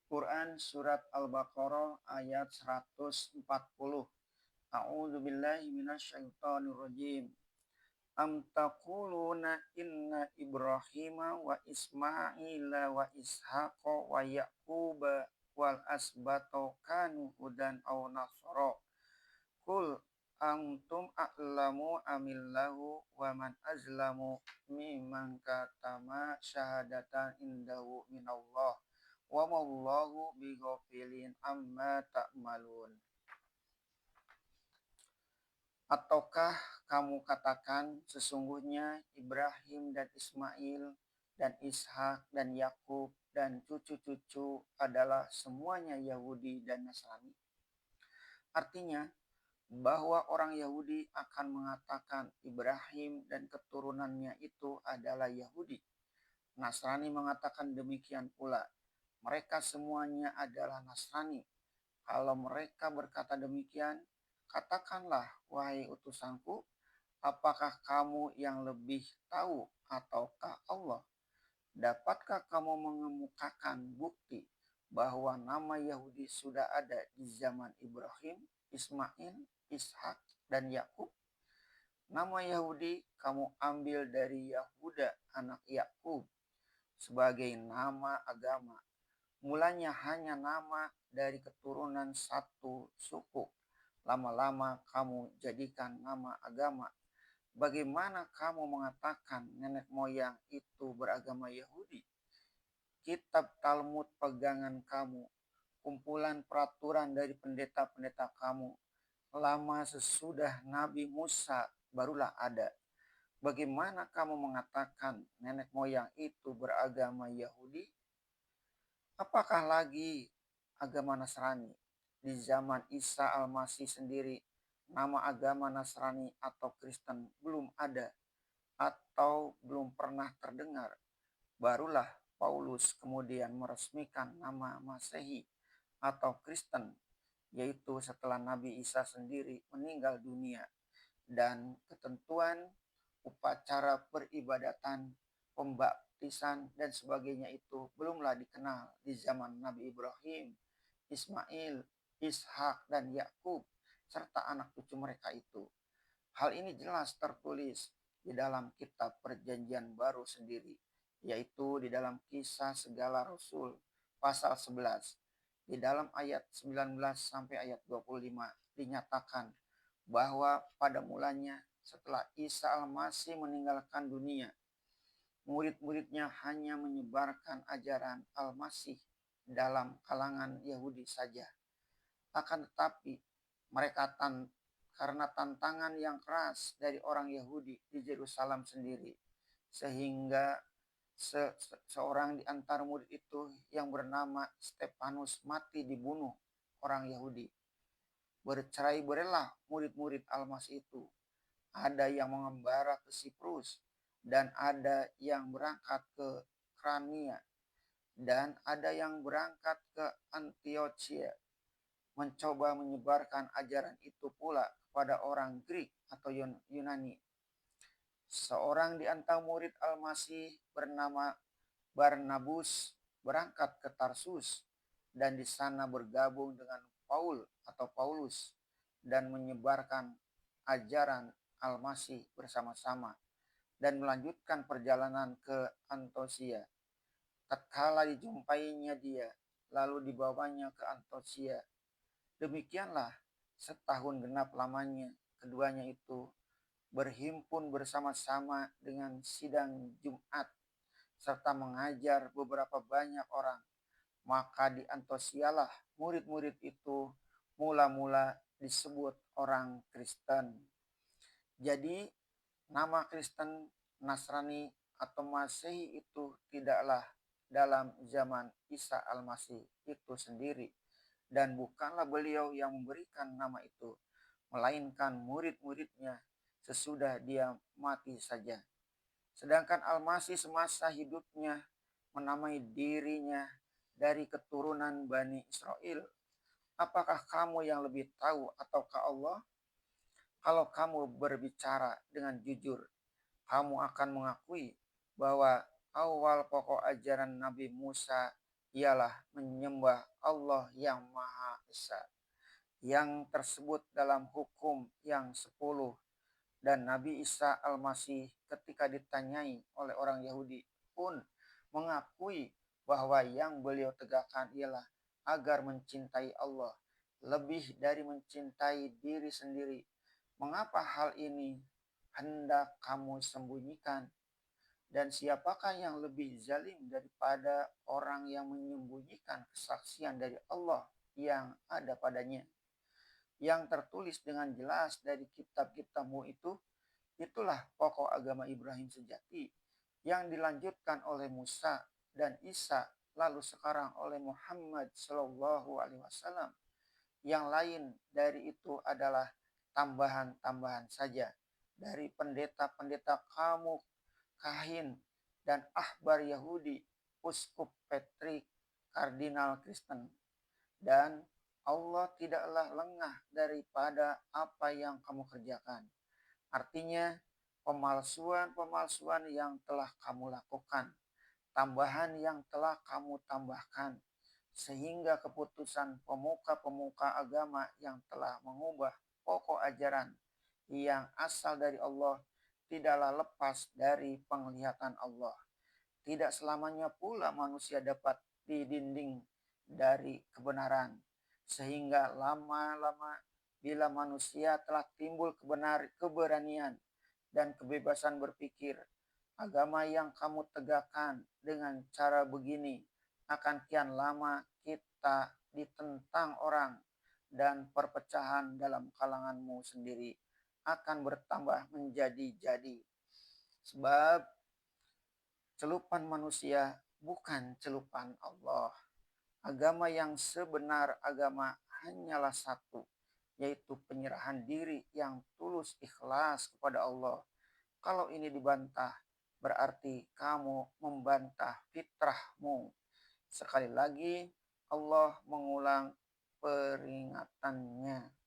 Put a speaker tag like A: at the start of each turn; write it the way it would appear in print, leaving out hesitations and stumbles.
A: Quran Surat Al-Baqarah ayat 140. A'udzu billahi minasyaitonir rajim. Am taquluna inna Ibrahima wa Ismaila wa Ishaqa wa Yaquba wal asbato kanu hudan aw nasara. Kul antum a'lamu amillahu wa man azlamu mimman katama syahadatan indahu minallah wa mallahu bighafilin amma ta'malun. Ataukah kamu katakan sesungguhnya Ibrahim dan Ismail dan Ishak dan Yakub dan cucu-cucu adalah semuanya Yahudi dan Nasrani? Artinya bahwa orang Yahudi akan mengatakan Ibrahim dan keturunannya itu adalah Yahudi. Nasrani mengatakan demikian pula. Mereka semuanya adalah Nasrani. Kalau mereka berkata demikian, katakanlah, wahai utusanku, apakah kamu yang lebih tahu ataukah Allah? Dapatkah kamu mengemukakan bukti bahwa nama Yahudi sudah ada di zaman Ibrahim, Ismail, Ishak, dan Yakub? Nama Yahudi kamu ambil dari Yahuda anak Yakub sebagai nama agama. Mulanya hanya nama dari keturunan satu suku. Lama-lama kamu jadikan nama agama. Bagaimana kamu mengatakan nenek moyang itu beragama Yahudi? Kitab Talmud pegangan kamu, kumpulan peraturan dari pendeta-pendeta kamu, lama sesudah Nabi Musa barulah ada. Bagaimana kamu mengatakan nenek moyang itu beragama Yahudi? Apakah lagi agama Nasrani? Di zaman Isa Al-Masih sendiri, nama agama Nasrani atau Kristen belum ada atau belum pernah terdengar. Barulah Paulus kemudian meresmikan nama Masehi atau Kristen, yaitu setelah Nabi Isa sendiri meninggal dunia, dan ketentuan upacara peribadatan, pembaptisan, dan sebagainya itu belumlah dikenal di zaman Nabi Ibrahim, Ismail, Ishak, dan Yakub, serta anak cucu mereka itu. Hal ini jelas tertulis di dalam kitab Perjanjian Baru sendiri, yaitu di dalam Kisah Segala Rasul pasal 11. Di dalam ayat 19 sampai ayat 25 dinyatakan bahwa pada mulanya setelah Isa Al-Masih meninggalkan dunia, murid-muridnya hanya menyebarkan ajaran Al-Masih dalam kalangan Yahudi saja. Akan tetapi mereka karena tantangan yang keras dari orang Yahudi di Yerusalem sendiri, sehingga seorang di antara murid itu yang bernama Stefanus mati dibunuh orang Yahudi. Bercerai-berailah murid-murid Al-Masih itu. Ada yang mengembara ke Siprus, dan ada yang berangkat ke Krania, dan ada yang berangkat ke Antiochia, mencoba menyebarkan ajaran itu pula kepada orang Greek atau Yunani. Seorang di antara murid Al-Masih bernama Barnabas berangkat ke Tarsus dan di sana bergabung dengan Paulus dan menyebarkan ajaran Al-Masih bersama-sama dan melanjutkan perjalanan ke Antiochia. Tatkala dijumpainya dia, lalu dibawanya ke Antiochia. Demikianlah setahun genap lamanya keduanya itu berhimpun bersama-sama dengan sidang Jumat serta mengajar beberapa banyak orang. Maka di Antosialah murid-murid itu mula-mula disebut orang Kristen. Jadi nama Kristen, Nasrani, atau Masehi itu tidaklah dalam zaman Isa Al-Masih itu sendiri. Dan bukanlah beliau yang memberikan nama itu, melainkan murid-muridnya sesudah dia mati saja. Sedangkan Al-Masih semasa hidupnya menamai dirinya dari keturunan Bani Israel. Apakah kamu yang lebih tahu ataukah Allah? Kalau kamu berbicara dengan jujur, kamu akan mengakui bahwa awal pokok ajaran Nabi Musa ialah menyembah Allah yang Maha Esa, yang tersebut dalam hukum yang 10. Dan Nabi Isa Al-Masih ketika ditanyai oleh orang Yahudi pun mengakui bahwa yang beliau tegakkan ialah agar mencintai Allah lebih dari mencintai diri sendiri. Mengapa hal ini hendak kamu sembunyikan? Dan siapakah yang lebih zalim daripada orang yang menyembunyikan kesaksian dari Allah yang ada padanya? Yang tertulis dengan jelas dari kitab-kitabmu itu, itulah pokok agama Ibrahim sejati yang dilanjutkan oleh Musa dan Isa, lalu sekarang oleh Muhammad Shallallahu Alaihi Wasallam. Yang lain dari itu adalah tambahan-tambahan saja dari pendeta-pendeta kamu, kahin, dan ahbar Yahudi, uskup Patrick, kardinal Kristen. Dan Allah tidaklah lengah daripada apa yang kamu kerjakan. Artinya, pemalsuan-pemalsuan yang telah kamu lakukan, tambahan yang telah kamu tambahkan, sehingga keputusan pemuka-pemuka agama yang telah mengubah pokok ajaran yang asal dari Allah tidaklah lepas dari penglihatan Allah. Tidak selamanya pula manusia dapat didinding dari kebenaran. Sehingga lama-lama bila manusia telah timbul keberanian dan kebebasan berpikir, agama yang kamu tegakkan dengan cara begini akan kian lama kita ditentang orang, dan perpecahan dalam kalanganmu sendiri akan bertambah menjadi-jadi. Sebab celupan manusia bukan celupan Allah. Agama yang sebenar agama hanyalah satu, yaitu penyerahan diri yang tulus ikhlas kepada Allah. Kalau ini dibantah, berarti kamu membantah fitrahmu. Sekali lagi, Allah mengulang peringatannya.